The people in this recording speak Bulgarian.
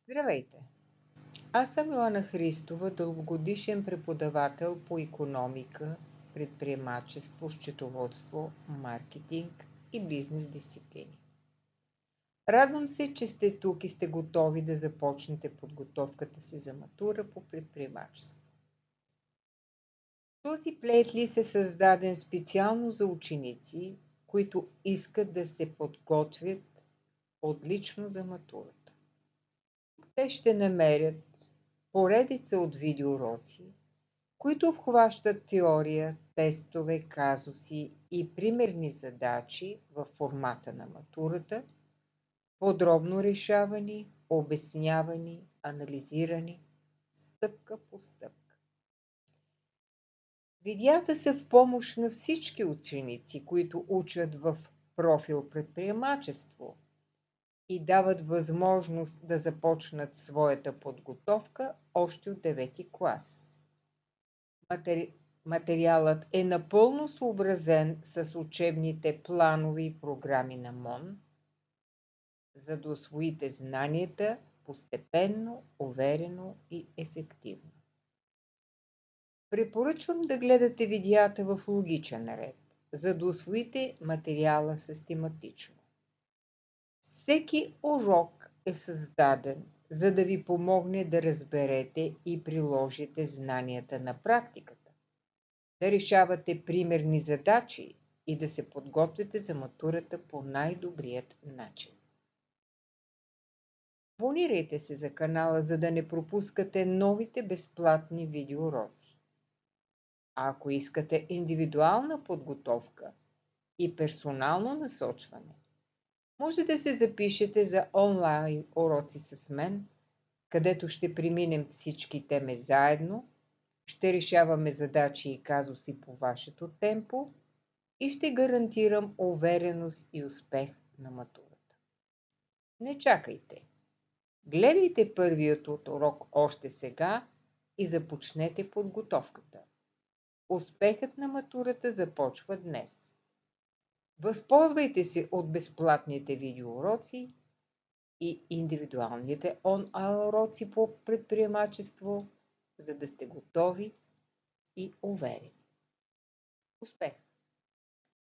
Здравейте! Аз съм Йоана Христова, дългогодишен преподавател по икономика, предприемачество, счетоводство, маркетинг и бизнес дисциплини. Радвам се, че сте тук и сте готови да започнете подготовката си за матура по предприемачество. Този плейлист е създаден специално за ученици, които искат да се подготвят отлично за матурата. Те ще намерят поредица от видеоуроци, които обхващат теория, тестове, казуси и примерни задачи във формата на матурата, подробно решавани, обяснявани, анализирани, стъпка по стъпка. Видеята са в помощ на всички ученици, които учат в профил предприемачество и дават възможност да започнат своята подготовка още от 9 клас. Материалът е напълно съобразен с учебните планове и програми на МОН, за да усвоите знанията постепенно, уверено и ефективно. Препоръчвам да гледате видеята в логичен ред, за да усвоите материала систематично. Всеки урок е създаден, за да ви помогне да разберете и приложите знанията на практиката, да решавате примерни задачи и да се подготвите за матурата по най-добрият начин. Абонирайте се за канала, за да не пропускате новите безплатни видеоуроци. А ако искате индивидуална подготовка и персонално насочване, може да се запишете за онлайн уроци с мен, където ще преминем всички теми заедно, ще решаваме задачи и казуси по вашето темпо и ще гарантирам увереност и успех на матурата. Не чакайте! Гледайте първият от урок още сега и започнете подготовката. Успехът на матурата започва днес. Възползвайте се от безплатните видеоуроци и индивидуалните онлайн уроци по предприемачество, за да сте готови и уверени. Успех!